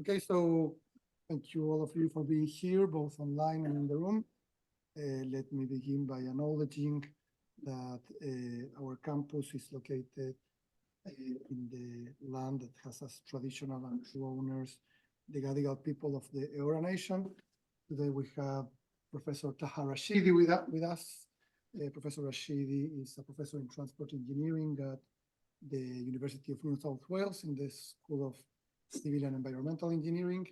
Okay, so thank you all of you for being here, both online and in the room. Let me begin by acknowledging that our campus is located in the land that has as traditional and true owners the Gadigal people of the Eora Nation. Today we have Professor Taha Rashidi with us. Professor Rashidi is a professor in transport engineering at the University of New South Wales in the School of Civil and Environmental Engineering.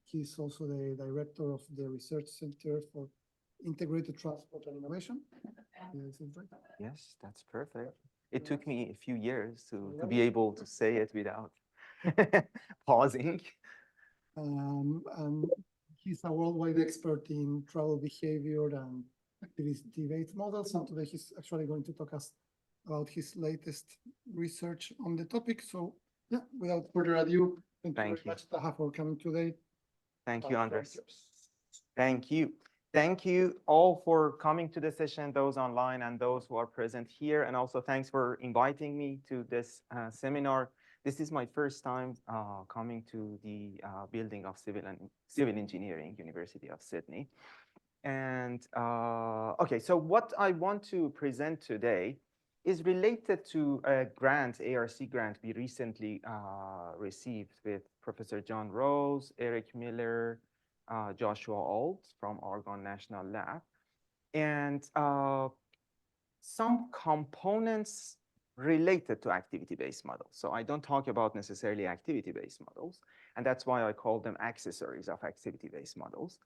He's also the director of the Research Center for Integrated Transport and Innovation. Is it right? Yes, that's perfect. It took me a few years to be able to say it without pausing. And he's a worldwide expert in travel behavior and activity-based models. And today he's actually going to talk us about his latest research on the topic. So yeah, without further ado, thank you very much, Taha, for coming today. Thank you, Andres. Thank you. Thank you all for coming to the session, those online and those who are present here. And also thanks for inviting me to this seminar. This is my first time coming to the building of Civil Engineering, University of Sydney. And okay, so what I want to present today is related to a grant, ARC grant we recently received with Professor John Rose, Eric Miller, Joshua Alt from Oregon National Lab, and some components related to activity-based models. So I don't talk about necessarily activity-based models, and that's why I call them accessories of activity-based models.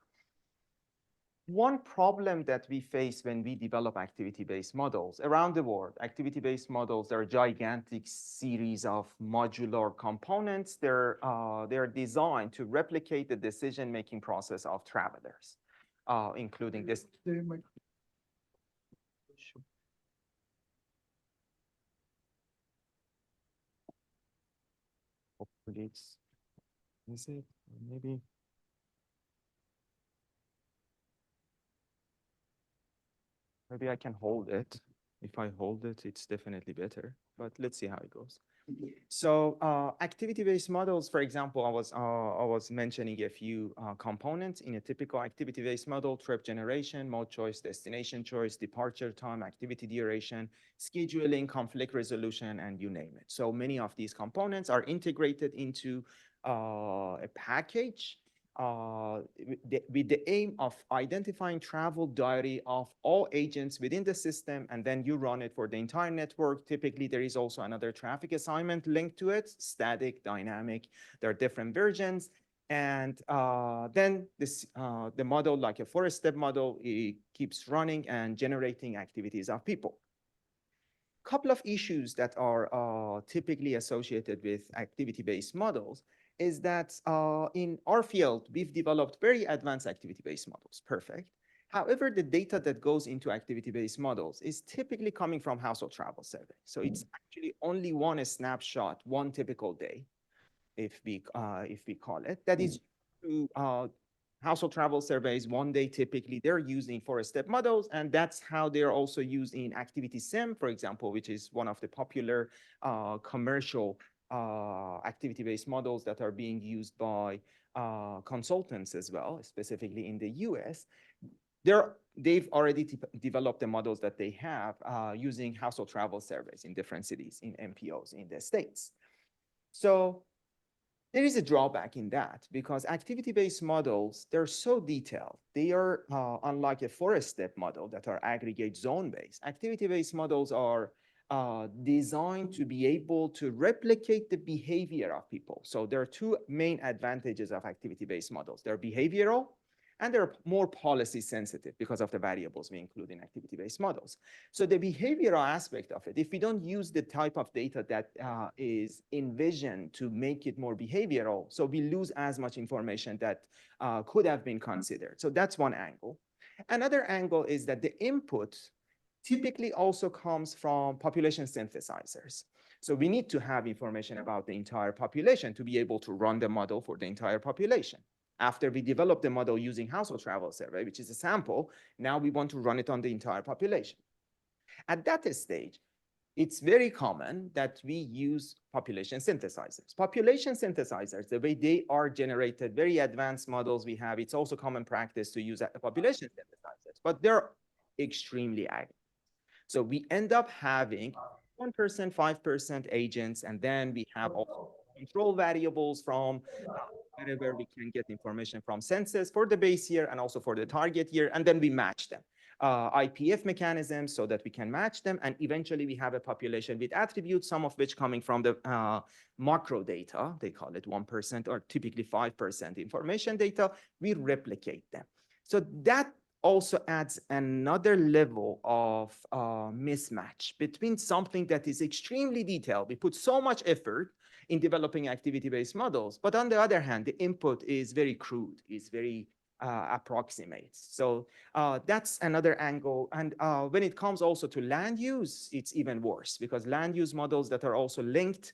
One problem that we face when we develop activity-based models around the world, activity-based models are a gigantic series of modular components. They're designed to replicate the decision-making process of travelers, including this. Hopefully it's, is it? Maybe. Maybe I can hold it. If I hold it, it's definitely better, but let's see how it goes. So activity-based models, for example, I was mentioning a few components in a typical activity-based model: trip generation, mode choice, destination choice, departure time, activity duration, scheduling, conflict resolution, and you name it. So many of these components are integrated into a package with the aim of identifying travel diary of all agents within the system, and then you run it for the entire network. Typically, there is also another traffic assignment linked to it, static, dynamic. There are different versions. And then the model, like a 4-step model, it keeps running and generating activities of people. Couple of issues that are typically associated with activity-based models is that in our field, we've developed very advanced activity-based models, perfect. However, the data that goes into activity-based models is typically coming from household travel survey. So it's actually only one snapshot, one typical day, if we call it. That is household travel surveys, one day typically, they're using 4-step models, and that's how they're also used in activity sim, for example, which is one of the popular commercial activity-based models that are being used by consultants as well, specifically in the US. They've already developed the models that they have using household travel surveys in different cities, in MPOs in the States. So there is a drawback in that because activity-based models, they're so detailed. They are unlike a 4-step model that are aggregate zone-based. Activity-based models are designed to be able to replicate the behavior of people. So there are two main advantages of activity-based models. They're behavioral and they're more policy sensitive because of the variables we include in activity-based models. So the behavioral aspect of it, if we don't use the type of data that is envisioned to make it more behavioral, so we lose as much information that could have been considered. So that's one angle. Another angle is that the input typically also comes from population synthesizers. So we need to have information about the entire population to be able to run the model for the entire population. After we develop the model using household travel survey, which is a sample, now we want to run it on the entire population. At that stage, it's very common that we use population synthesizers. Population synthesizers, the way they are generated, very advanced models we have, it's also common practice to use population synthesizers, but they're extremely accurate. So we end up having 1%, 5% agents, and then we have also control variables from wherever we can get information from census for the base year and also for the target year, and then we match them. IPF mechanisms so that we can match them, and eventually we have a population with attributes, some of which coming from the macro data, they call it 1% or typically 5% information data, we replicate them. So that also adds another level of mismatch between something that is extremely detailed. We put so much effort in developing activity-based models, but on the other hand, the input is very crude, is very approximate. So that's another angle. And when it comes also to land use, it's even worse because land use models that are also linked,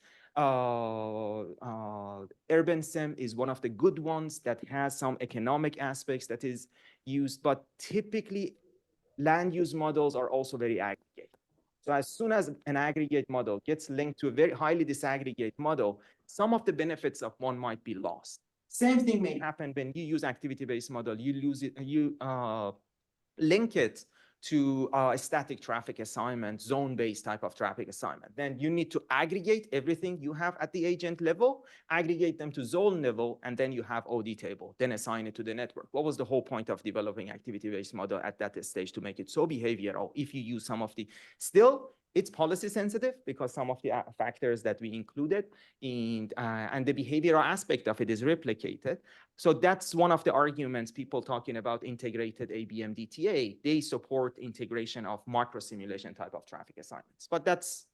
urban sim is one of the good ones that has some economic aspects that is used, but typically land use models are also very aggregate. So as soon as an aggregate model gets linked to a very highly disaggregate model, some of the benefits of one might be lost. Same thing may happen when you use activity-based model, you lose it, you link it to a static traffic assignment, zone-based type of traffic assignment. Then you need to aggregate everything you have at the agent level, aggregate them to zone level, and then you have OD table, then assign it to the network. What was the whole point of developing activity-based model at that stage to make it so behavioral? If you use some of the, still, it's policy sensitive because some of the factors that we included in, and the behavioral aspect of it is replicated. So that's one of the arguments people talking about integrated ABM DTA. They support integration of macro simulation type of traffic assignments, but that's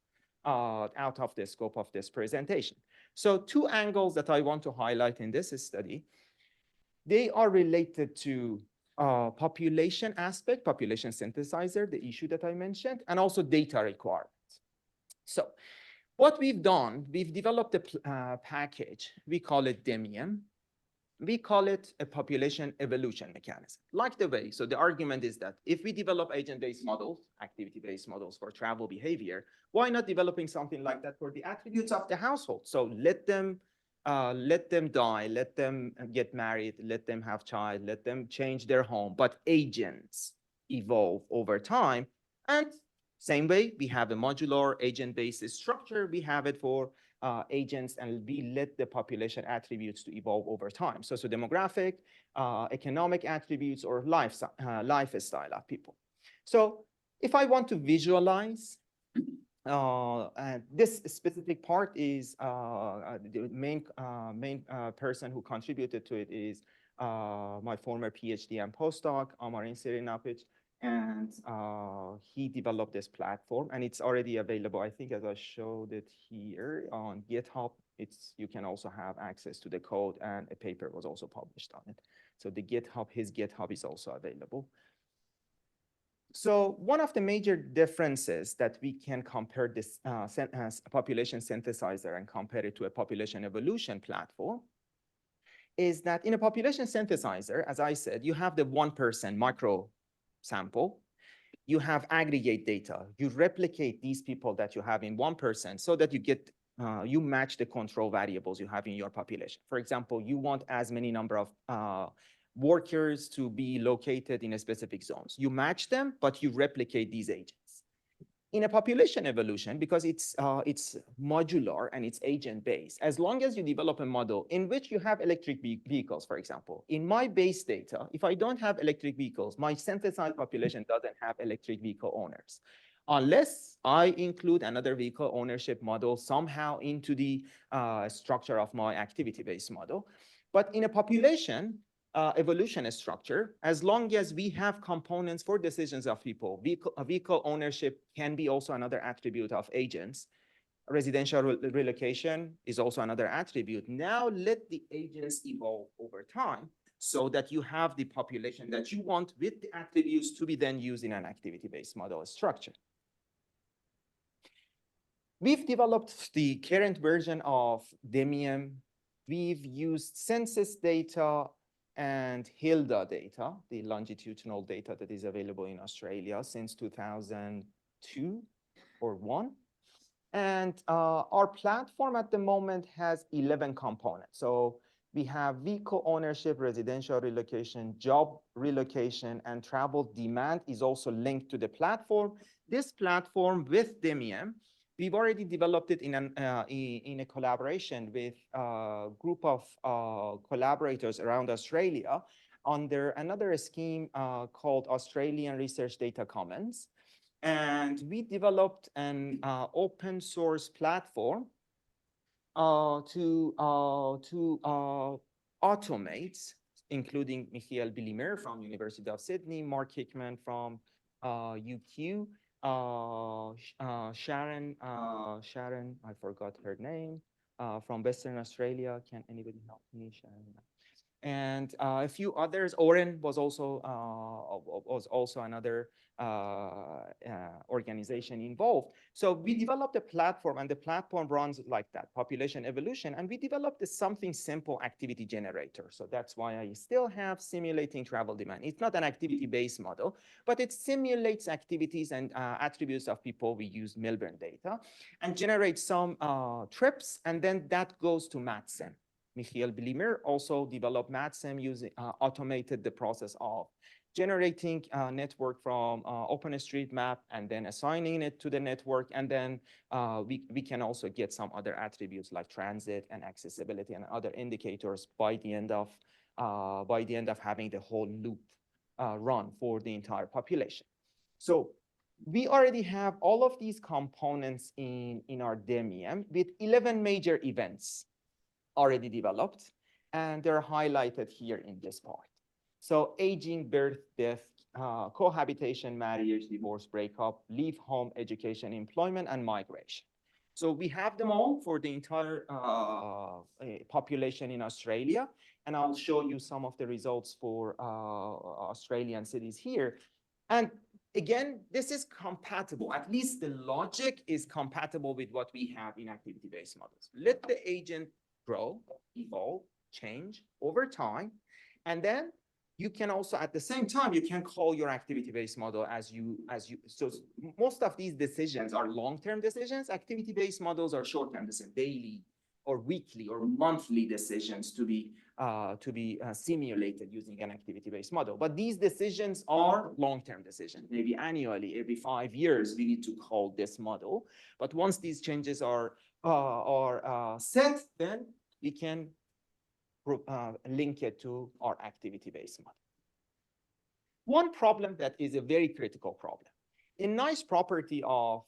out of the scope of this presentation. So two angles that I want to highlight in this study, they are related to population aspect, population synthesizer, the issue that I mentioned, and also data requirements. So what we've done, we've developed a package. We call it DEMIUM. We call it a population evolution mechanism, like the way. So the argument is that if we develop agent-based models, activity-based models for travel behavior, why not developing something like that for the attributes of the household? So let them die, let them get married, let them have child, let them change their home, but agents evolve over time. And same way, we have a modular agent-based structure. We have it for agents, and we let the population attributes to evolve over time. So demographic, economic attributes, or lifestyle of people. So if I want to visualize, this specific part is the main person who contributed to it is my former PhD and postdoc, Amarin Sirinapic, and he developed this platform, and it's already available. I think as I showed it here on GitHub, you can also have access to the code, and a paper was also published on it. So the GitHub, his GitHub is also available. So one of the major differences that we can compare this population synthesizer and compare it to a population evolution platform is that in a population synthesizer, as I said, you have the 1% micro sample, you have aggregate data, you replicate these people that you have in 1% so that you get, you match the control variables you have in your population. For example, you want as many number of workers to be located in a specific zones. You match them, but you replicate these agents. In a population evolution, because it's modular and it's agent-based, as long as you develop a model in which you have electric vehicles, for example, in my base data, if I don't have electric vehicles, my synthesized population doesn't have electric vehicle owners, unless I include another vehicle ownership model somehow into the structure of my activity-based model. But in a population evolution structure, as long as we have components for decisions of people, vehicle ownership can be also another attribute of agents. Residential relocation is also another attribute. Now let the agents evolve over time so that you have the population that you want with the attributes to be then used in an activity-based model structure. We've developed the current version of DEMIUM. We've used census data and HILDA data, the longitudinal data that is available in Australia since 2002 or 1. And our platform at the moment has 11 components. So we have vehicle ownership, residential relocation, job relocation, and travel demand is also linked to the platform. This platform with Demium, we've already developed it in a collaboration with a group of collaborators around Australia under another scheme called Australian Research Data Commons. And we developed an open source platform to automate, including Michiel Bilimer from University of Sydney, Mark Hickman from UQ, Sharon, I forgot her name, from Western Australia. Can anybody help me, Sharon? And a few others. Oren was also another organization involved. So we developed a platform, and the platform runs like that, population evolution. And we developed something simple activity generator. So that's why I still have simulating travel demand. It's not an activity-based model, but it simulates activities and attributes of people. We use Melbourne data and generate some trips, and then that goes to MatSim. Michiel Bilimer also developed MatSim using automated the process of generating a network from OpenStreetMap and then assigning it to the network. And then we can also get some other attributes like transit and accessibility and other indicators by the end of having the whole loop run for the entire population. So we already have all of these components in our Demium with 11 major events already developed, and they're highlighted here in this part. So aging, birth, death, cohabitation, marriage, divorce, breakup, leave home, education, employment, and migration. So we have them all for the entire population in Australia, and I'll show you some of the results for Australian cities here. And again, this is compatible, at least the logic is compatible with what we have in activity-based models. Let the agent grow, evolve, change over time. And then you can also, at the same time, you can call your activity-based model so most of these decisions are long-term decisions. Activity-based models are short-term decisions, daily or weekly or monthly decisions to be simulated using an activity-based model. But these decisions are long-term decisions. Maybe annually, every 5 years, we need to call this model. But once these changes are set, then we can link it to our activity-based model. One problem that is a very critical problem. A nice property of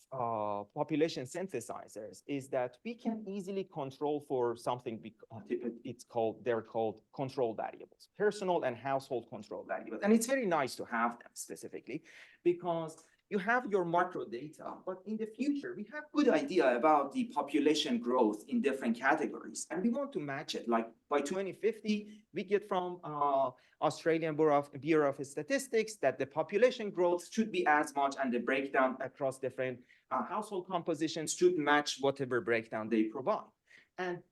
population synthesizers is that we can easily control for something they're called control variables, personal and household control variables. And it's very nice to have them specifically because you have your macro data, but in the future, we have good idea about the population growth in different categories, and we want to match it. Like by 2050, we get from Australian Bureau of Statistics that the population growth should be as much, and the breakdown across different household compositions should match whatever breakdown they provide. And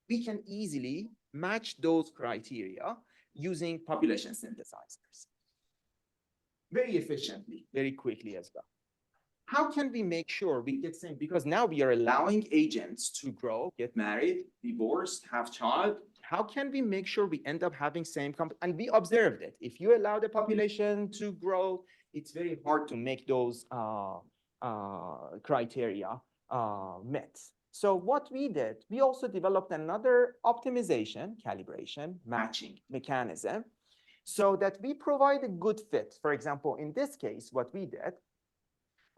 we can easily match those criteria using population synthesizers. Very efficiently, very quickly as well. How can we make sure we get same? Because now we are allowing agents to grow, get married, divorce, have child. How can we make sure we end up having same and we observed it. If you allow the population to grow, it's very hard to make those criteria met. So what we did, we also developed another optimization, calibration, matching mechanism, so that we provide a good fit. For example, in this case, what we did,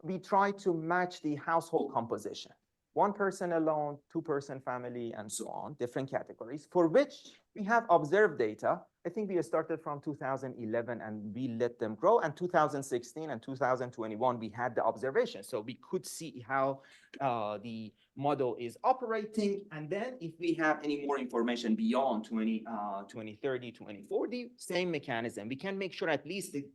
we tried to match the household composition. 1 person alone, 2-person family, and so on, different categories, for which we have observed data. I think we started from 2011 and we let them grow. And 2016 and 2021, we had the observation. So we could see how the model is operating. And then if we have any more information beyond 2030, 2040, same mechanism. We can make sure at least the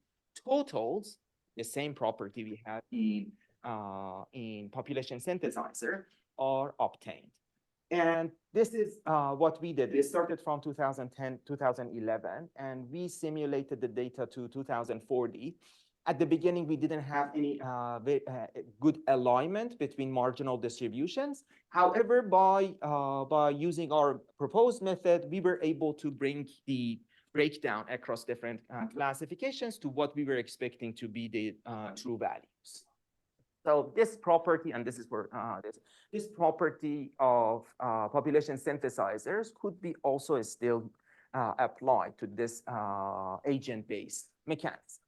totals, the same property we have in population synthesizer, are obtained. And this is what we did. We started from 2010, 2011, and we simulated the data to 2040. At the beginning, we didn't have any good alignment between marginal distributions. However, by using our proposed method, we were able to bring the breakdown across different classifications to what we were expecting to be the true values. So this property, and this is where this property of population synthesizers could be also still applied to this agent-based mechanism.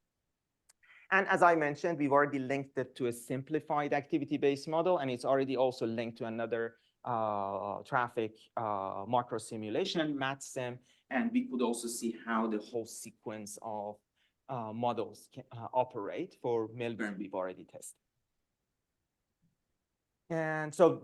And as I mentioned, we've already linked it to a simplified activity-based model, and it's already also linked to another traffic macro simulation, MATSIM, and we could also see how the whole sequence of models can operate. For Melbourne, we've already tested. And so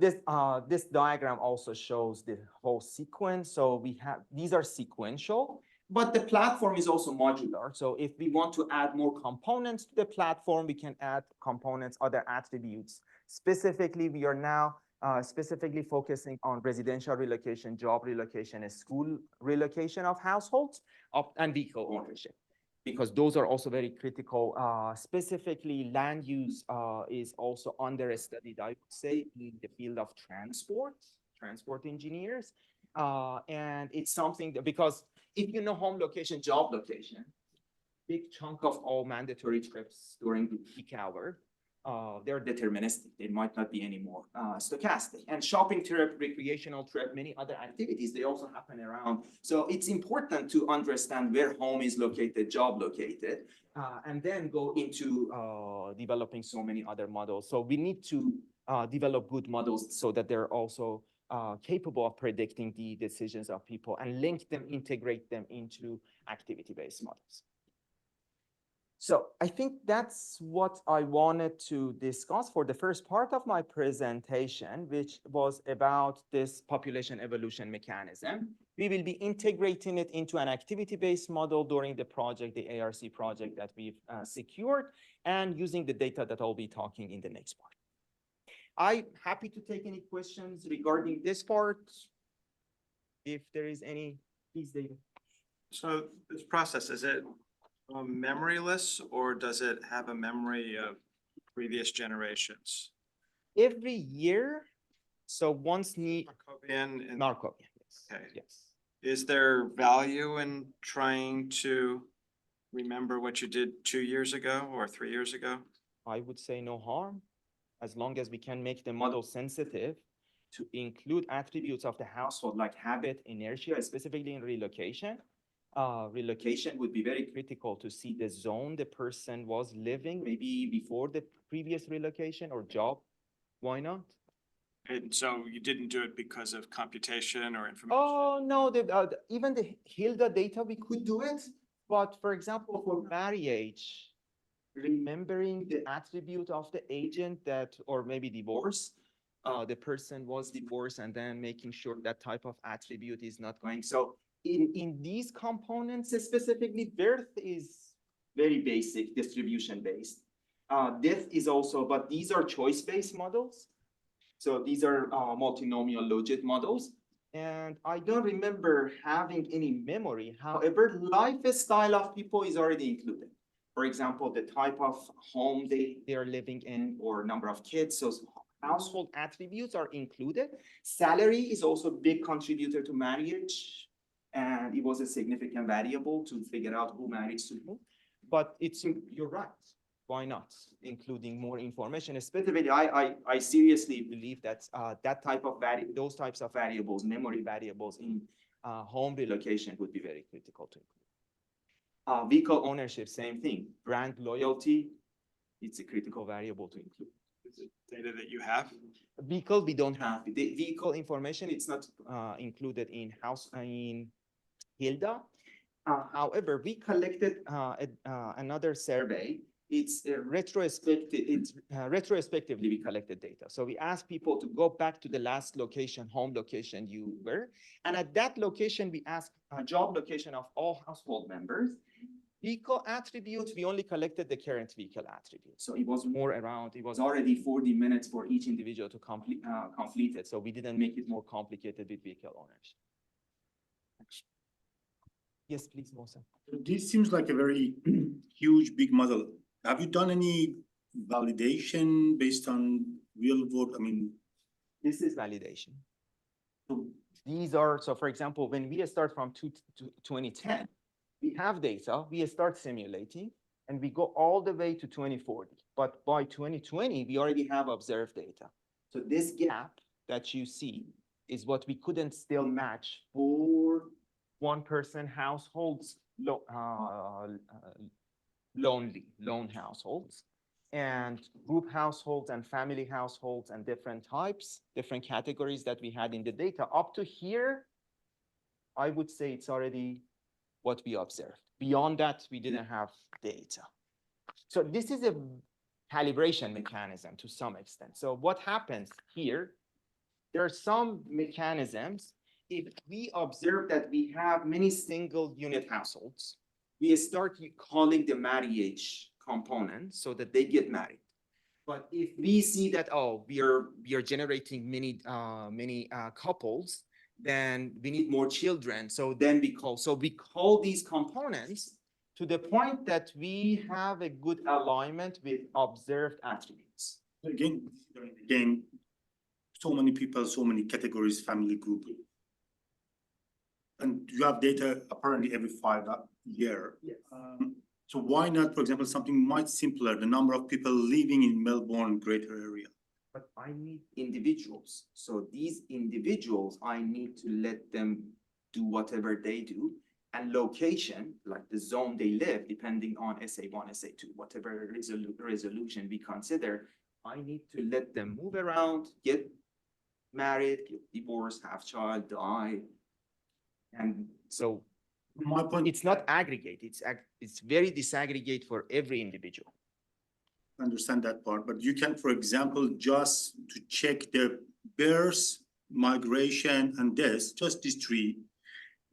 this diagram also shows the whole sequence. So we have, these are sequential, but the platform is also modular. So if we want to add more components to the platform, we can add components, other attributes. Specifically, we are now specifically focusing on residential relocation, job relocation, and school relocation of households and vehicle ownership, because those are also very critical. Specifically, land use is also understudied, I would say, in the field of transport engineers. And it's something that, because if you know home location, job location, big chunk of all mandatory trips during the peak hour, they're deterministic. They might not be anymore stochastic. And shopping trip, recreational trip, many other activities, they also happen around. So it's important to understand where home is located, job located, and then go into developing so many other models. So we need to develop good models so that they're also capable of predicting the decisions of people and link them, integrate them into activity-based models. So I think that's what I wanted to discuss for the first part of my presentation, which was about this population evolution mechanism. We will be integrating it into an activity-based model during the project, the ARC project that we've secured, and using the data that I'll be talking in the next part. I'm happy to take any questions regarding this part. If there is any, please, David. So this process, is it memoryless, or does it have a memory of previous generations? Every year, so once Markovian and Markovian, yes. Okay. Yes. Is there value in trying to remember what you did 2 years ago or 3 years ago? I would say no harm, as long as we can make the model sensitive to include attributes of the household like habit, inertia, specifically in relocation. Relocation would be very critical to see the zone the person was living, maybe before the previous relocation, or job. Why not? And so you didn't do it because of computation or information? Oh, no, even the HILDA data, we could do it. But for example, for marriage, remembering the attribute of the agent that, or maybe divorce, the person was divorced, and then making sure that type of attribute is not going. So in these components, specifically, birth is very basic, distribution-based. Death is also, but these are choice-based models. So these are multinomial logit models. And I don't remember having any memory. However, lifestyle of people is already included. For example, the type of home they are living in, or number of kids. So household attributes are included. Salary is also a big contributor to marriage. And it was a significant variable to figure out who marries to whom. But you're right. Why not including more information? Especially, I seriously believe that those types of variables, memory variables in home relocation would be very critical to include. Vehicle ownership, same thing. Brand loyalty, it's a critical variable to include. Is it data that you have? Vehicle, we don't have. The vehicle information, it's not included in HILDA. However, we collected another survey. It's retrospectively we collected data. So we asked people to go back to the last location, home location you were. And at that location, we asked a job location of all household members. Vehicle attributes, we only collected the current vehicle attribute. So it was more around, it was already 40 minutes for each individual to complete it. So we didn't make it more complicated with vehicle ownership. Yes, please, Mohsen. This seems like a very huge, big model. Have you done any validation based on real world? I mean, This is validation. so These are, so for example, when we start from 2010, we have data, we start simulating, and we go all the way to 2040. But by 2020, we already have observed data. So this gap that you see is what we couldn't still match for one-person households, lone households, and group households and family households and different types, different categories that we had in the data. Up to here, I would say it's already what we observed. Beyond that, we didn't have data. So this is a calibration mechanism to some extent. So what happens here, there are some mechanisms. If we observe that we have many single unit households, we start calling the marriage component so that they get married. But if we see that, oh, we are generating many couples, then we need more children. So then we call these components to the point that we have a good alignment with observed attributes. again, so many people, so many categories, family group. And you have data apparently every 5 years. Yes. So why not, for example, something much simpler, the number of people living in Melbourne greater area? But I need individuals. So these individuals, I need to let them do whatever they do. And location, like the zone they live, depending on SA1, SA2, whatever resolution we consider, I need to let them move around, get married, get divorced, have child, die. And so My point, it's not aggregate, it's very disaggregate for every individual. I understand that part, but you can, for example, just to check the birth, migration, and death, just these three.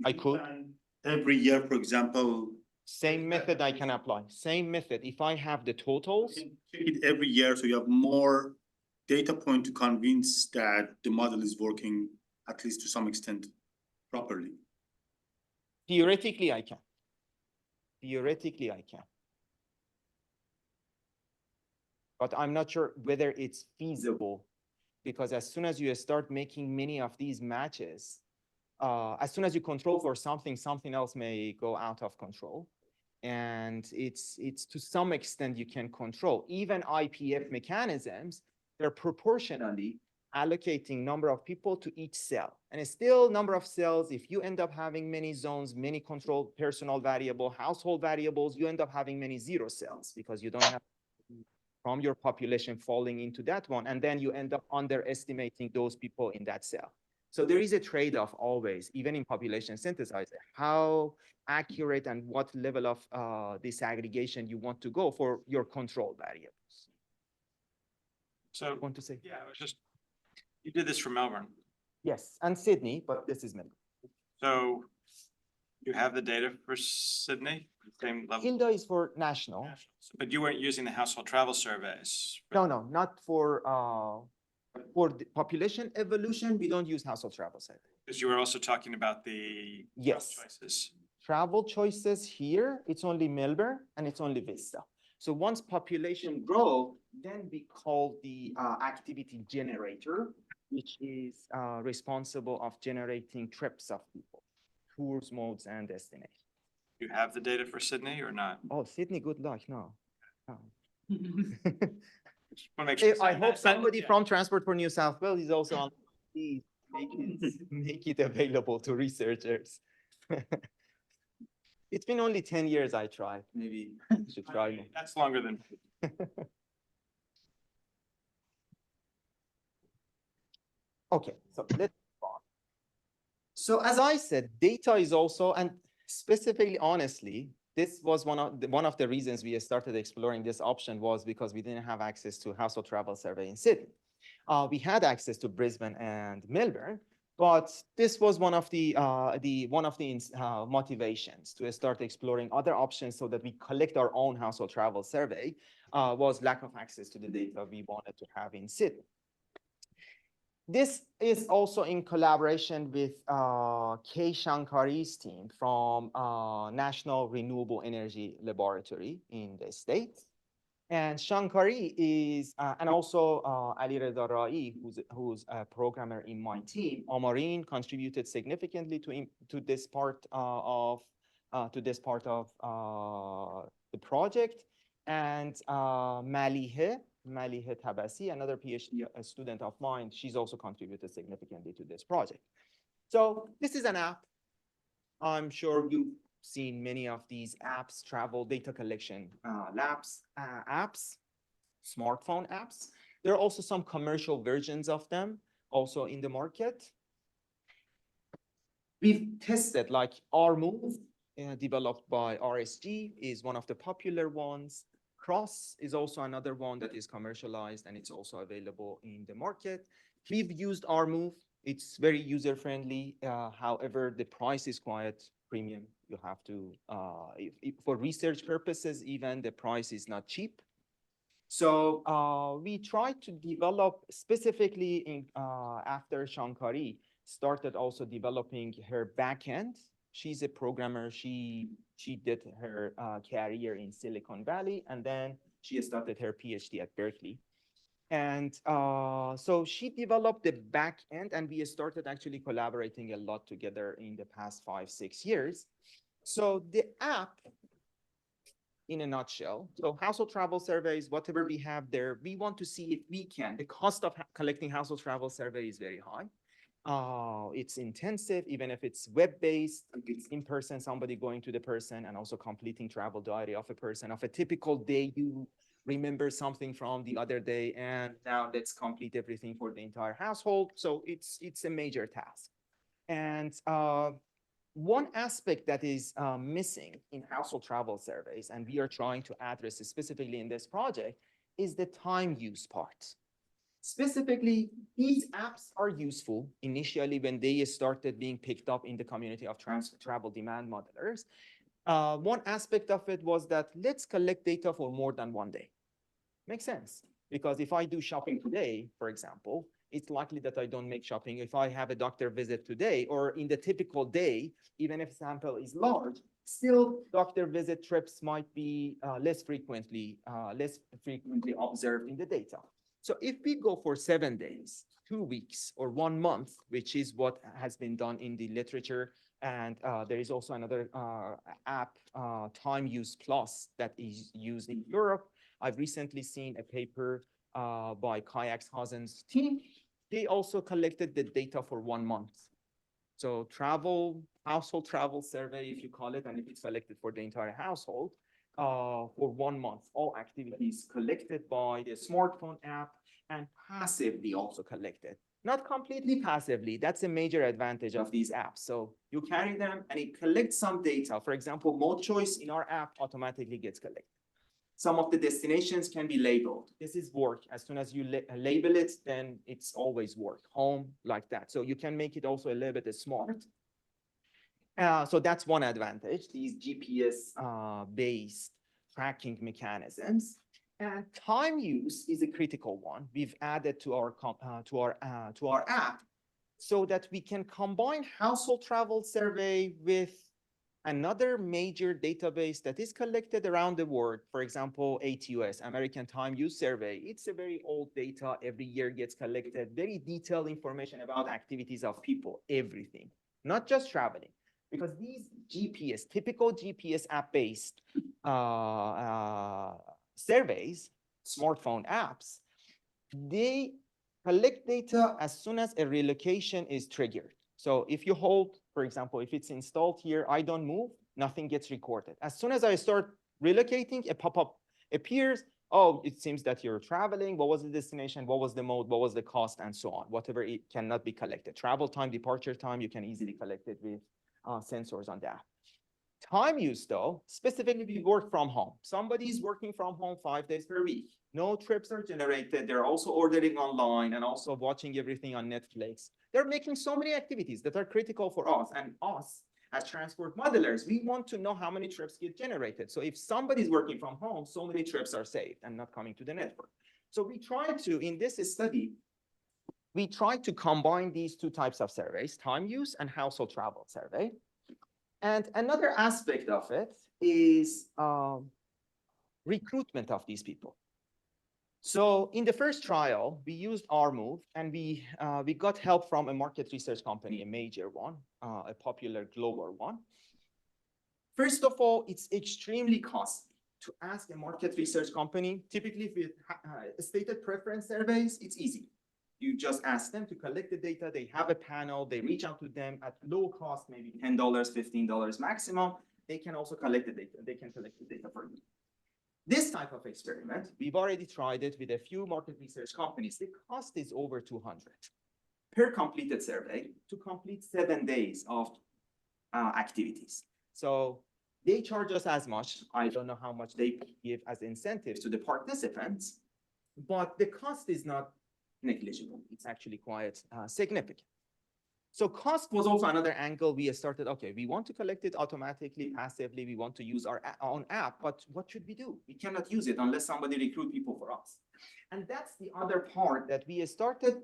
I you could. can Every year, for example. Same method I can apply, same method. If I have the totals, You can check it every year, so you have more data point to convince that the model is working, at least to some extent, properly. theoretically I can. Theoretically I can. But I'm not sure whether it's feasible, because as soon as you start making many of these matches, as soon as you control for something, something else may go out of control. And it's to some extent you can control. Even IPF mechanisms, they're proportionally allocating number of people to each cell. And it's still number of cells. If you end up having many zones, many control personal variable, household variables, you end up having many zero cells because you don't have from your population falling into that one. And then you end up underestimating those people in that cell. So there is a trade-off always, even in population synthesizer, how accurate and what level of disaggregation you want to go for your control variables. So, Want to say? yeah, it was just, you did this for Melbourne. Yes, and Sydney, but this is Melbourne. So you have the data for Sydney, same level? Hilda is for national. But you weren't using the household travel surveys. No, not for the population evolution, we don't use household travel survey. Because you were also talking about the Yes. choices. Travel choices here, it's only Melbourne and it's only Vista. So once population grow, then we call the activity generator, which is responsible of generating trips of people, tours, modes, and destinations. You have the data for Sydney or not? Oh, Sydney, good luck, no. Just wanna make sure- I hope somebody Yeah. from Transport for New South Wales is also on. Please make it available to researchers. It's been only 10 years I tried. Maybe I should try more. That's longer than. Okay, so let's move on. So as I said, data is also, and specifically, honestly, this was one of the reasons we started exploring this option was because we didn't have access to household travel survey in Sydney. We had access to Brisbane and Melbourne, but this was one of the motivations to start exploring other options so that we collect our own household travel survey was lack of access to the data we wanted to have in Sydney. This is also in collaboration with K. Shankari's team from National Renewable Energy Laboratory in the States. And Shankari is, and also Ali Reza Rai, who's a programmer in my team. Amarin contributed significantly to this part of the project, and Malihe Tabasi, another PhD student of mine, she's also contributed significantly to this project. So this is an app. I'm sure you've seen many of these apps, travel data collection apps, smartphone apps. There are also some commercial versions of them also in the market. We've tested like RMove, developed by RSG, is one of the popular ones. Cross is also another one that is commercialized and it's also available in the market. We've used RMove. It's very user-friendly. However, the price is quite premium. You have to, for research purposes, even the price is not cheap. So we tried to develop specifically in, after Shankari started also developing her backend. She's a programmer. She did her career in Silicon Valley, and then she started her PhD at Berkeley. And so she developed the back end, and we started actually collaborating a lot together in the past 5-6 years. So the app, in a nutshell, so household travel surveys, whatever we have there, we want to see if we can. The cost of collecting household travel survey is very high. It's intensive, even if it's web-based, it's in person, somebody going to the person and also completing travel diary of a person. Of a typical day, you remember something from the other day, and now let's complete everything for the entire household. So it's a major task. And one aspect that is missing in household travel surveys, and we are trying to address it specifically in this project, is the time use part. Specifically, these apps are useful initially when they started being picked up in the community of travel demand modelers. One aspect of it was that let's collect data for more than one day. Makes sense, because if I do shopping today, for example, it's likely that I don't make shopping. If I have a doctor visit today, or in the typical day, even if sample is large, still doctor visit trips might be less frequently observed in the data. So if we go for 7 days, 2 weeks, or 1 month, which is what has been done in the literature, and there is also another app, Time Use Plus, that is used in Europe. I've recently seen a paper by Kayakshausen's team. They also collected the data for 1 month. So household travel survey, if you call it, and if it's collected for the entire household, for 1 month, all activities collected by the smartphone app and passively also collected. Not completely passively. That's a major advantage of these apps. So you carry them and it collects some data. For example, mode choice in our app automatically gets collected. Some of the destinations can be labeled. This is work. As soon as you label it, then it's always work, home, like that. So you can make it also a little bit smart. So that's one advantage, these GPS-based tracking mechanisms. And time use is a critical one. We've added to our app so that we can combine household travel survey with another major database that is collected around the world. For example, ATUS, American Time Use Survey. It's a very old data. Every year gets collected. Very detailed information about activities of people, everything, not just traveling. Because these typical GPS app-based surveys, smartphone apps, they collect data as soon as a relocation is triggered. So if you hold, for example, if it's installed here, I don't move, nothing gets recorded. As soon as I start relocating, a pop-up appears. Oh, it seems that you're traveling. What was the destination? What was the mode? What was the cost? And so on. Whatever it cannot be collected. Travel time, departure time, you can easily collect it with sensors on that. Time use, though, specifically we work from home. Somebody's working from home 5 days per week. No trips are generated. They're also ordering online and also watching everything on Netflix. They're making so many activities that are critical for us. And us, as transport modelers, we want to know how many trips get generated. So if somebody's working from home, so many trips are saved and not coming to the network. So we try to, in this study, we try to combine these two types of surveys, time use and household travel survey. And another aspect of it is the recruitment of these people. So in the first trial, we used our move, and we got help from a market research company, a major one, a popular global one. First of all, it's extremely costly to ask a market research company. Typically, with stated preference surveys, it's easy. You just ask them to collect the data. They have a panel. They reach out to them at low cost, maybe $10, $15 maximum. They can also collect the data. They can collect the data for you. This type of experiment, we've already tried it with a few market research companies. The cost is over $200 per completed survey to complete 7 days of activities. So they charge us as much. I don't know how much they give as incentives to the participants, but the cost is not negligible. It's actually quite significant. So cost was also another angle we started. Okay, we want to collect it automatically, passively. We want to use our own app, but what should we do? We cannot use it unless somebody recruit people for us. And that's the other part that we started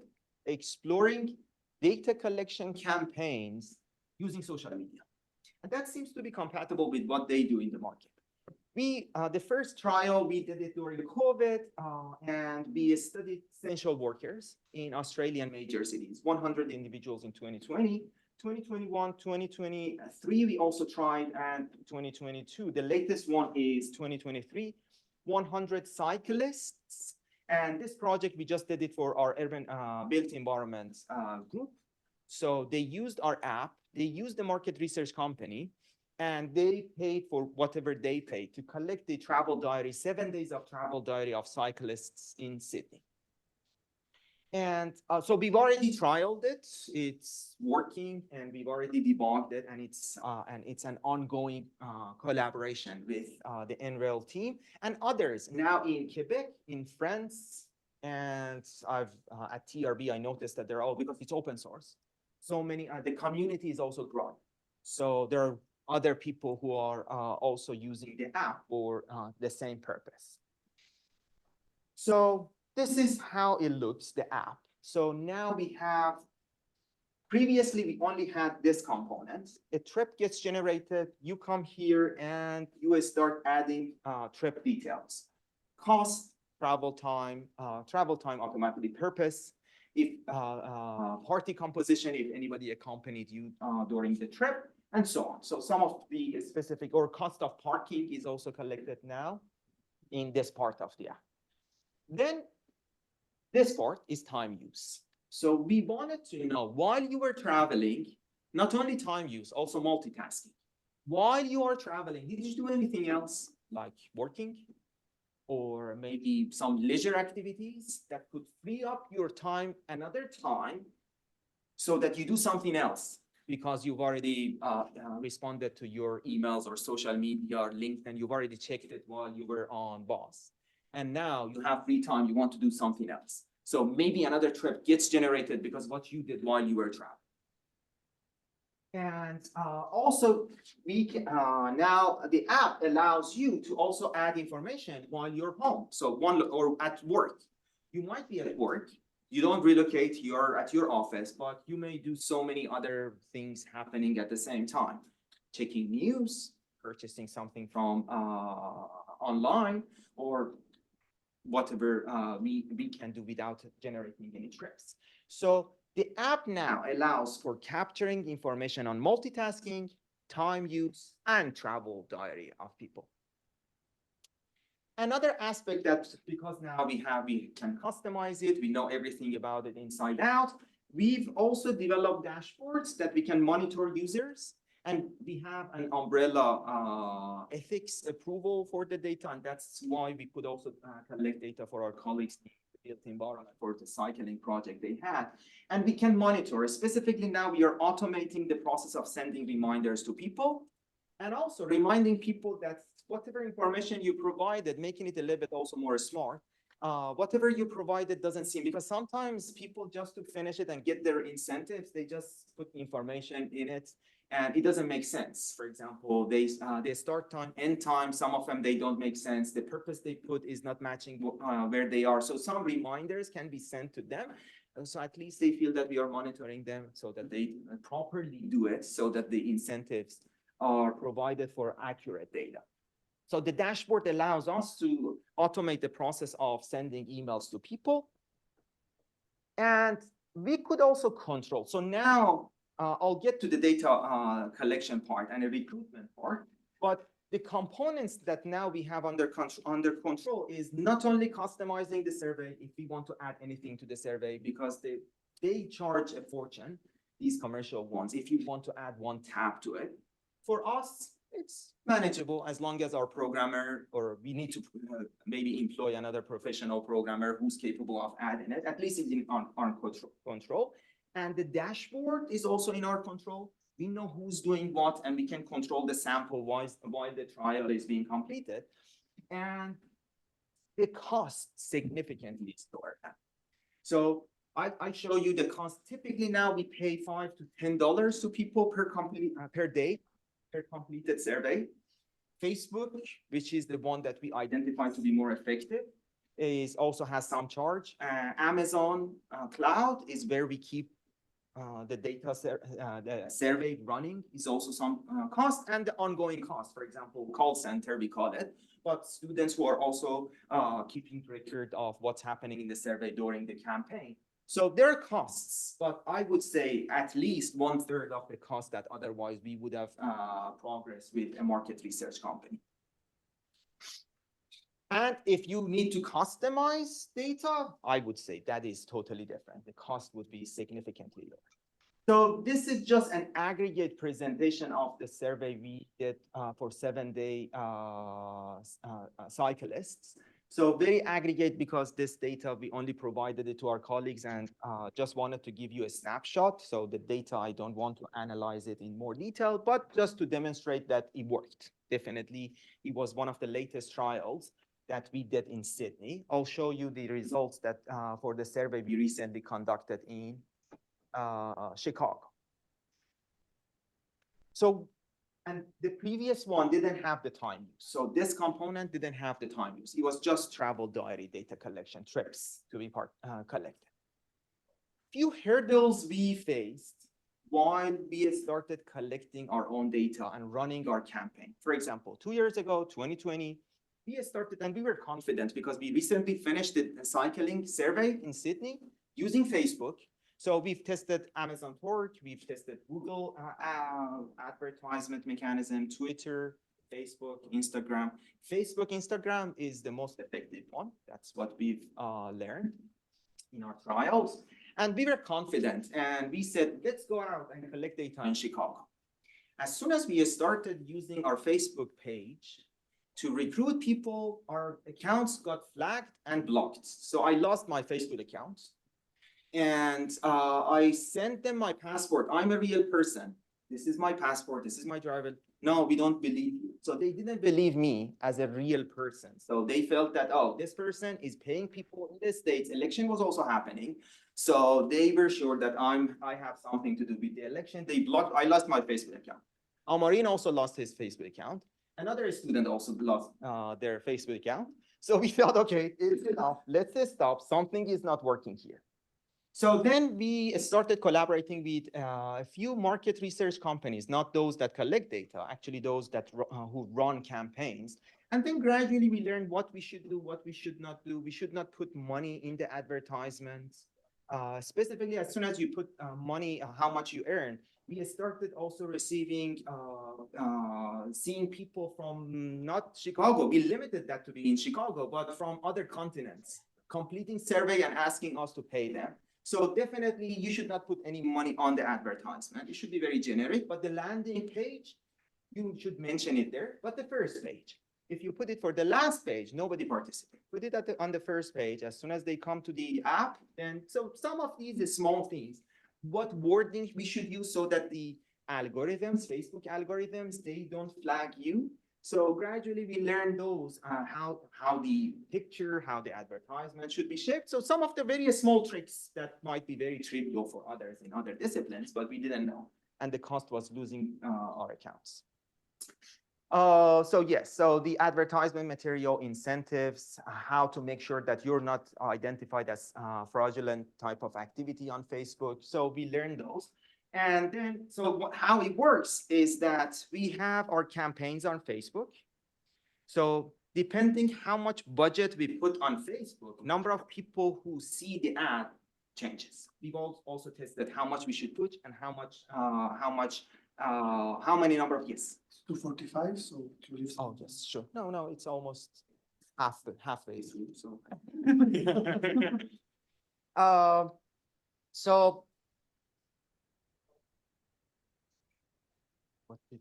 exploring data collection campaigns using social media. And that seems to be compatible with what they do in the market. The first trial, we did it during COVID, and we studied essential workers in Australian major cities, 100 individuals in 2020, 2021, 2023, we also tried, and 2022. The latest one is 2023, 100 cyclists. And this project, we just did it for our urban built environment group. So they used our app, they used the market research company, and they paid for whatever they paid to collect the travel diary, 7 days of travel diary of cyclists in Sydney. And so we've already trialed it. It's working, and we've already debugged it, and it's an ongoing collaboration with the NREL team and others. Now in Quebec, in France, and at TRB, I noticed that they're all, because it's open source, so many, the community is also growing. So there are other people who are also using the app for the same purpose. So this is how it looks, the app. So now we have, previously we only had this component. A trip gets generated, you come here and you start adding trip details. Cost, travel time automatically, purpose, if party composition, if anybody accompanied you during the trip, and so on. So some of the specific, or cost of parking is also collected now in this part of the app. Then this part is time use. So we wanted to know, while you were traveling, not only time use, also multitasking. While you are traveling, did you do anything else, like working, or maybe some leisure activities that could free up your time another time so that you do something else? Because you've already responded to your emails or social media or LinkedIn, you've already checked it while you were on bus. And now you have free time, you want to do something else. So maybe another trip gets generated because what you did while you were traveling. And also, now the app allows you to also add information while you're home. So or at work. You might be at work, you don't relocate, you're at your office, but you may do so many other things happening at the same time. Checking news, purchasing something from online, or whatever we can do without generating any trips. So the app now allows for capturing information on multitasking, time use, and travel diary of people. Another aspect that, because now we can customize it, we know everything about it inside out, we've also developed dashboards that we can monitor users, and we have an umbrella ethics approval for the data, and that's why we could also collect data for our colleagues in the built environment for the cycling project they had. And we can monitor, specifically now we are automating the process of sending reminders to people, and also reminding people that whatever information you provided, making it a little bit also more smart, whatever you provided doesn't seem, because sometimes people, just to finish it and get their incentives, they just put information in it and it doesn't make sense. For example, they start time, end time, some of them, they don't make sense. The purpose they put is not matching where they are. So some reminders can be sent to them. So at least they feel that we are monitoring them so that they properly do it, so that the incentives are provided for accurate data. So the dashboard allows us to automate the process of sending emails to people. And we could also control. So now I'll get to the data collection part and the recruitment part, but the components that now we have under control is not only customizing the survey if we want to add anything to the survey, because they charge a fortune, these commercial ones, if you want to add one tab to it. For us, it's manageable as long as our programmer, or we need to maybe employ another professional programmer who's capable of adding it, at least it's in our control. And the dashboard is also in our control. We know who's doing what, and we can control the sample while the trial is being completed. And the cost significantly is lower. So I show you the cost. Typically now we pay $5 to $10 to people per day, per completed survey. Facebook, which is the one that we identify to be more effective, also has some charge. Amazon Cloud is where we keep the data, the survey running, is also some cost, and the ongoing cost. For example, call center, we call it, but students who are also keeping record of what's happening in the survey during the campaign. So there are costs, but I would say at least 1/3 of the cost that otherwise we would have progressed with a market research company. And if you need to customize data, I would say that is totally different. The cost would be significantly lower. So this is just an aggregate presentation of the survey we did for 7-day cyclists. So very aggregate, because this data, we only provided it to our colleagues, and just wanted to give you a snapshot. So the data, I don't want to analyze it in more detail, but just to demonstrate that it worked. Definitely, it was one of the latest trials that we did in Sydney. I'll show you the results that for the survey we recently conducted in Chicago. So, and the previous one didn't have the time use. So this component didn't have the time use. It was just travel diary data collection, trips to be collected. Few hurdles we faced while we started collecting our own data and running our campaign. For example, 2 years ago, 2020, we started, and we were confident because we recently finished the cycling survey in Sydney using Facebook. So we've tested Amazon Torque, we've tested Google advertisement mechanism, Twitter, Facebook, Instagram. Facebook, Instagram is the most effective one. That's what we've learned in our trials. And we were confident, and we said, let's go out and collect data in Chicago. As soon as we started using our Facebook page to recruit people, our accounts got flagged and blocked. So I lost my Facebook account. And I sent them my passport. I'm a real person. This is my passport. This is my driver. No, we don't believe you. So they didn't believe me as a real person. So they felt that, oh, this person is paying people in the States. Election was also happening. So they were sure that I have something to do with the election. They blocked. I lost my Facebook account. Amarin also lost his Facebook account. Another student also lost their Facebook account. So we felt, okay, it's enough. Let's stop. Something is not working here. So then we started collaborating with a few market research companies, not those that collect data, actually those that who run campaigns. And then gradually we learned what we should do, what we should not do. We should not put money in the advertisements. Specifically, as soon as you put money, how much you earn, we started also receiving, seeing people from not Chicago. We limited that to be in Chicago, but from other continents, completing survey and asking us to pay them. So definitely you should not put any money on the advertisement. It should be very generic, but the landing page, you should mention it there. But the first page, if you put it for the last page, nobody participates. Put it on the first page. As soon as they come to the app, then so some of these are small things. What wording we should use so that the algorithms, Facebook algorithms, they don't flag you. So gradually we learn those, how the picture, how the advertisement should be shaped. So some of the very small tricks that might be very trivial for others in other disciplines, but we didn't know. And the cost was losing our accounts. So yes, so the advertisement material, incentives, how to make sure that you're not identified as fraudulent type of activity on Facebook. So we learned those. And then, so how it works is that we have our campaigns on Facebook. So depending how much budget we put on Facebook, number of people who see the ad changes. We've also tested how much we should put and how many number of yes. 245, so to leave. Oh, yes, sure. No, it's almost halfway through, so. So.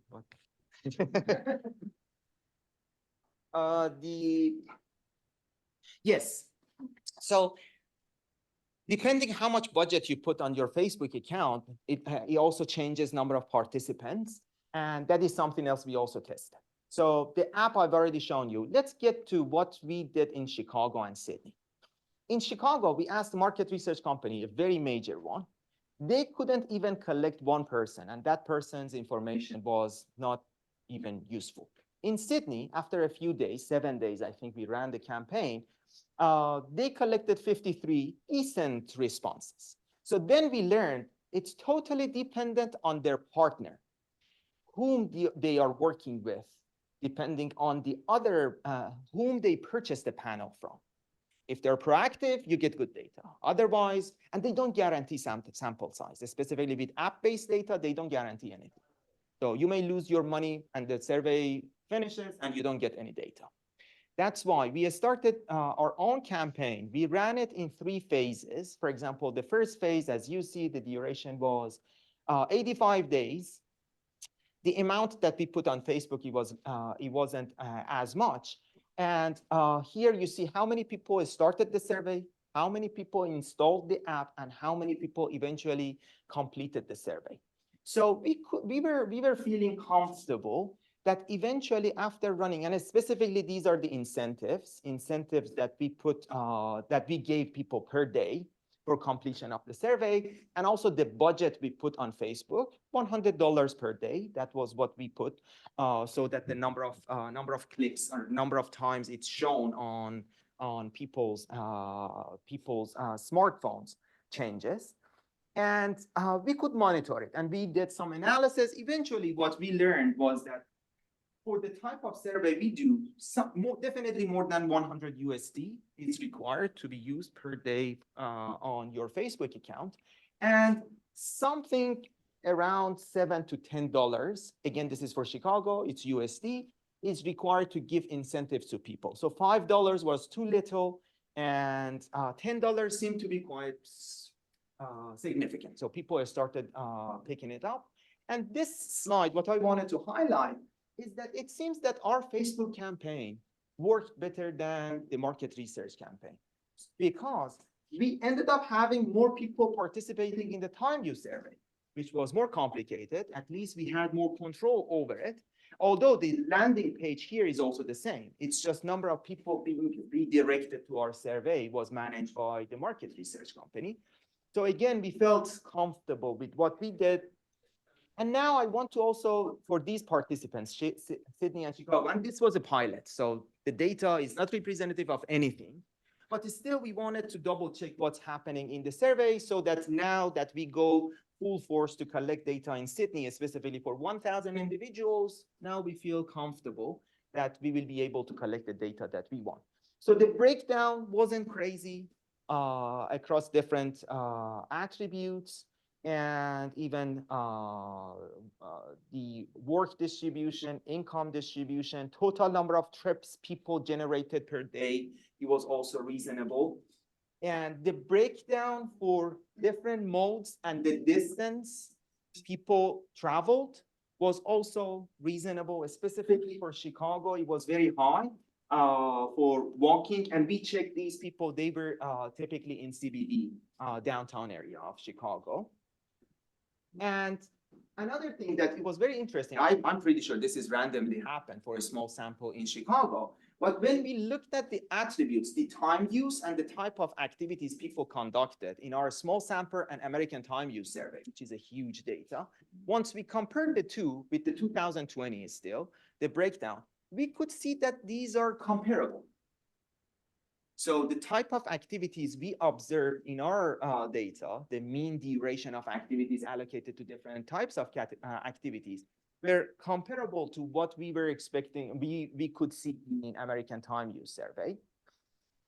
What? Yes. So depending how much budget you put on your Facebook account, it also changes number of participants. And that is something else we also tested. So the app I've already shown you. Let's get to what we did in Chicago and Sydney. In Chicago, we asked the market research company, a very major one. They couldn't even collect one person, and that person's information was not even useful. In Sydney, after a few days, 7 days, I think we ran the campaign, they collected 53 decent responses. So then we learned it's totally dependent on their partner, whom they are working with, depending on the other, whom they purchased the panel from. If they're proactive, you get good data. Otherwise, and they don't guarantee sample size, specifically with app-based data, they don't guarantee anything. So you may lose your money and the survey finishes and you don't get any data. That's why we started our own campaign. We ran it in 3 phases. For example, the first phase, as you see, the duration was 85 days. The amount that we put on Facebook, it wasn't as much. And here you see how many people started the survey, how many people installed the app, and how many people eventually completed the survey. So we were feeling comfortable that eventually after running, and specifically these are the incentives that we put that we gave people per day for completion of the survey, and also the budget we put on Facebook, $100 per day. That was what we put, so that the number of clicks or number of times it's shown on people's smartphones changes. And we could monitor it, and we did some analysis. Eventually, what we learned was that for the type of survey we do, definitely more than 100 USD is required to be used per day on your Facebook account, and something around $7 to $10. Again, this is for Chicago, it's USD, is required to give incentives to people. So $5 was too little, and $10 seemed to be quite significant. So people started picking it up. And this slide, what I wanted to highlight is that it seems that our Facebook campaign worked better than the market research campaign, because we ended up having more people participating in the time use survey, which was more complicated. At least we had more control over it. Although the landing page here is also the same. It's just number of people being redirected to our survey was managed by the market research company. So again, we felt comfortable with what we did. And now I want to also, for these participants, Sydney and Chicago, and this was a pilot, so the data is not representative of anything, but still we wanted to double check what's happening in the survey, so that now that we go full force to collect data in Sydney, specifically for 1,000 individuals, now we feel comfortable that we will be able to collect the data that we want. So the breakdown wasn't crazy across different attributes, and even the work distribution, income distribution, total number of trips people generated per day, it was also reasonable. And the breakdown for different modes and the distance people traveled was also reasonable. Specifically for Chicago, it was very high for walking. And we checked these people, they were typically in CBD, downtown area of Chicago. And another thing that it was very interesting, I'm pretty sure this is randomly happened for a small sample in Chicago, but when we looked at the attributes, the time use and the type of activities people conducted in our small sample and American time use survey, which is a huge data, once we compared the two with the 2020 still, the breakdown, we could see that these are comparable. So the type of activities we observe in our data, the mean duration of activities allocated to different types of activities, were comparable to what we were expecting, we could see in American time use survey.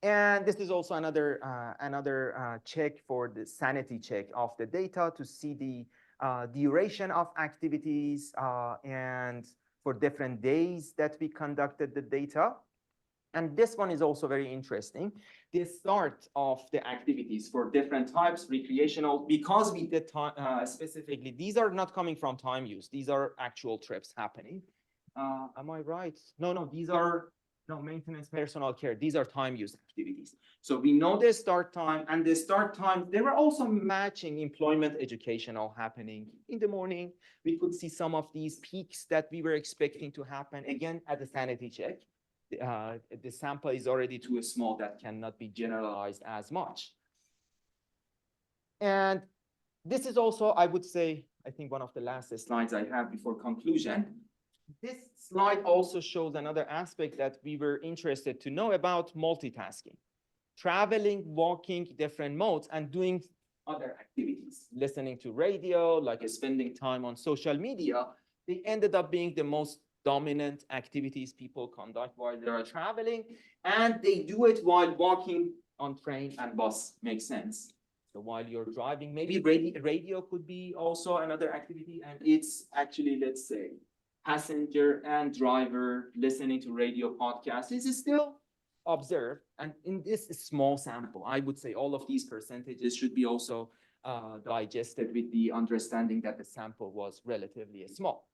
And this is also another check for the sanity check of the data to see the duration of activities and for different days that we conducted the data. And this one is also very interesting. The start of the activities for different types, recreational, because we did specifically, these are not coming from time use. These are actual trips happening. Am I right? No, these are no maintenance, personal care. These are time use activities. So we know the start time, and the start time, they were also matching employment, educational happening in the morning. We could see some of these peaks that we were expecting to happen again at the sanity check. The sample is already too small that cannot be generalized as much. And this is also, I would say, I think one of the last slides I have before conclusion. This slide also shows another aspect that we were interested to know about multitasking. Traveling, walking, different modes, and doing other activities. Listening to radio, like spending time on social media, they ended up being the most dominant activities people conduct while they are traveling, and they do it while walking on train and bus. Makes sense. So while you're driving, maybe radio could be also another activity, and it's actually, let's say, passenger and driver listening to radio podcasts. This is still observed, and in this small sample, I would say all of these percentages should be also digested with the understanding that the sample was relatively small.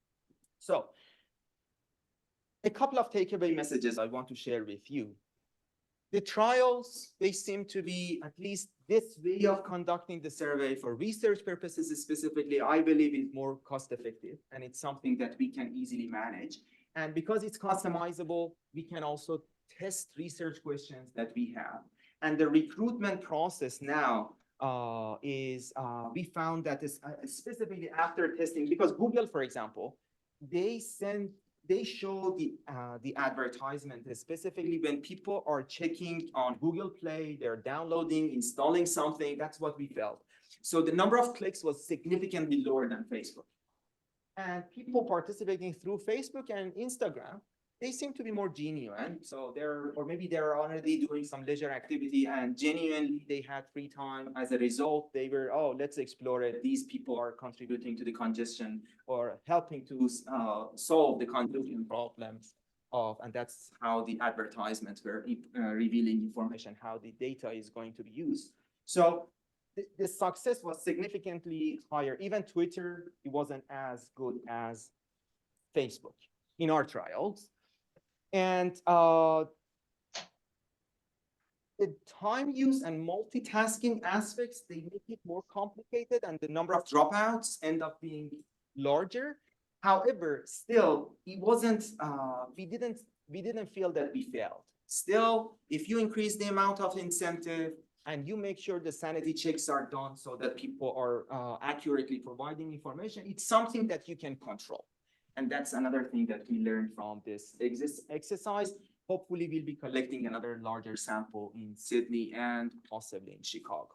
So a couple of takeaway messages I want to share with you. The trials, they seem to be, at least this way of conducting the survey for research purposes specifically, I believe is more cost effective, and it's something that we can easily manage. And because it's customizable, we can also test research questions that we have. And the recruitment process now we found that specifically after testing, because Google, for example, they show the advertisement specifically when people are checking on Google Play, they're downloading, installing something. That's what we felt. So the number of clicks was significantly lower than Facebook. And people participating through Facebook and Instagram, they seem to be more genuine. So maybe they're already doing some leisure activity and genuinely they had free time. As a result, they were, oh, let's explore it. These people are contributing to the congestion or helping to solve the congestion problems and that's how the advertisements were revealing information, how the data is going to be used. So the success was significantly higher. Even Twitter, it wasn't as good as Facebook in our trials. And the time use and multitasking aspects, they make it more complicated and the number of dropouts end up being larger. However, still, it wasn't, we didn't feel that we failed. Still, if you increase the amount of incentive and you make sure the sanity checks are done so that people are accurately providing information, it's something that you can control. And that's another thing that we learned from this exercise. Hopefully, we'll be collecting another larger sample in Sydney and possibly in Chicago.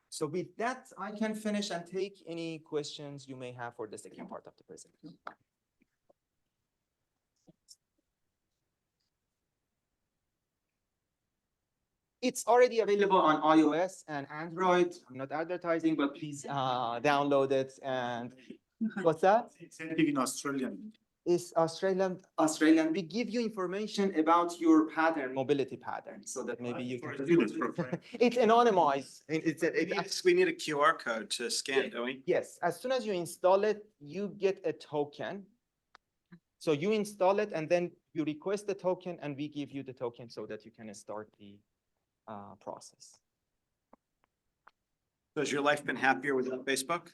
So with that, I can finish and take any questions you may have for the second part of the presentation. It's already available on iOS and Android. I'm not advertising, but please download it. And what's that? It's in Australian. Is Australian. We give you information about your pattern, mobility pattern, so that maybe you can. It's anonymized. We need a QR code to scan, don't we? Yes, as soon as you install it, you get a token. So you install it and then you request the token and we give you the token so that you can start the process. So has your life been happier without Facebook?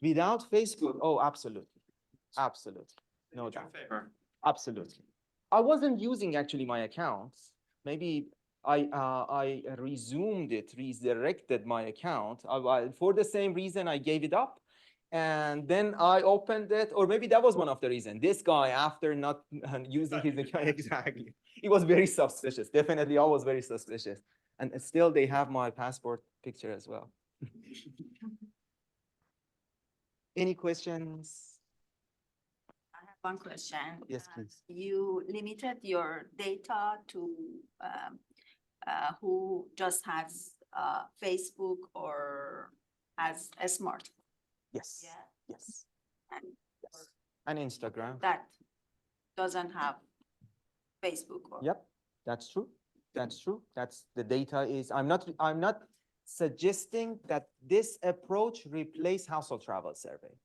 Without Facebook? Oh, absolutely. Absolutely. No doubt. Absolutely. I wasn't using actually my accounts. Maybe I resumed it, redirected my account. For the same reason I gave it up. And then I opened it, or maybe that was one of the reasons. This guy, after not using his account, exactly. It was very suspicious. Definitely, I was very suspicious. And still, they have my passport picture as well. Any questions? One question. Yes, please. You limited your data to who just has Facebook or has a smartphone. Yes, Yeah. yes, And yes. And Instagram. that doesn't have Facebook or. Yep, that's true. That's true. That's the data is, I'm not suggesting that this approach replace household travel survey.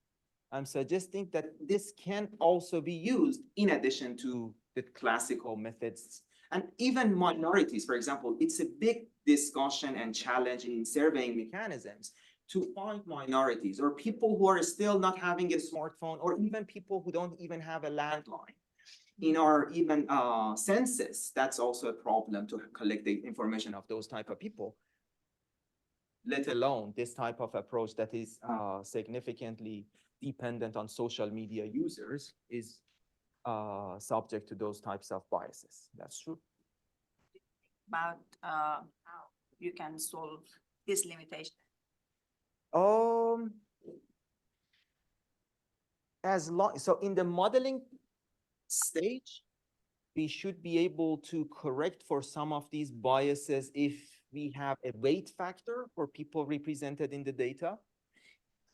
I'm suggesting that this can also be used in addition to the classical methods and even minorities. For example, it's a big discussion and challenge in surveying mechanisms to find minorities or people who are still not having a smartphone or even people who don't even have a landline. In our even census, that's also a problem to collect the information of those type of people, let alone this type of approach that is significantly dependent on social media users is subject to those types of biases. That's true. About how you can solve this limitation. As long, so in the modeling stage, we should be able to correct for some of these biases if we have a weight factor for people represented in the data.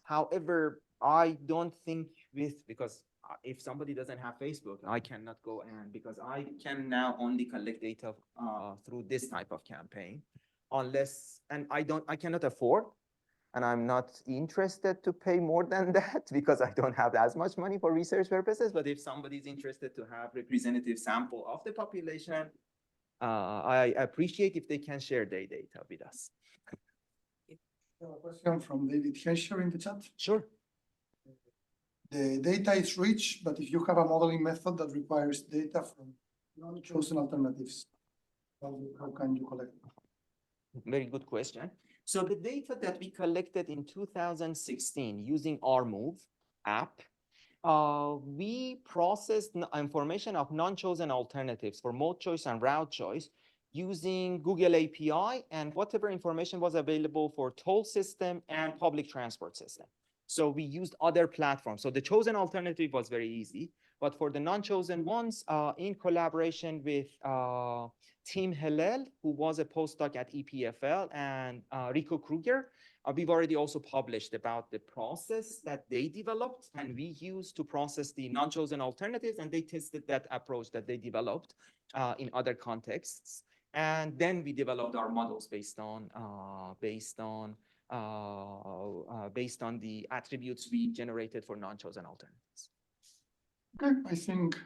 However, I don't think because if somebody doesn't have Facebook, I cannot go and because I can now only collect data through this type of campaign unless, and I cannot afford, and I'm not interested to pay more than that because I don't have as much money for research purposes. But if somebody's interested to have representative sample of the population, I appreciate if they can share their data with us. A question from David Hensher in the chat. Sure. The data is rich, but if you have a modeling method that requires data from non-chosen alternatives, how can you collect it? Very good question. So the data that we collected in 2016 using our Move app, we processed information of non-chosen alternatives for mode choice and route choice using Google API and whatever information was available for toll system and public transport system. So we used other platforms. So the chosen alternative was very easy, but for the non-chosen ones, in collaboration with Tim Hillel, who was a postdoc at EPFL, and Rico Kruger, we've already also published about the process that they developed and we used to process the non-chosen alternatives, and they tested that approach that they developed in other contexts. And then we developed our models based on the attributes we generated for non-chosen alternatives. Okay, I think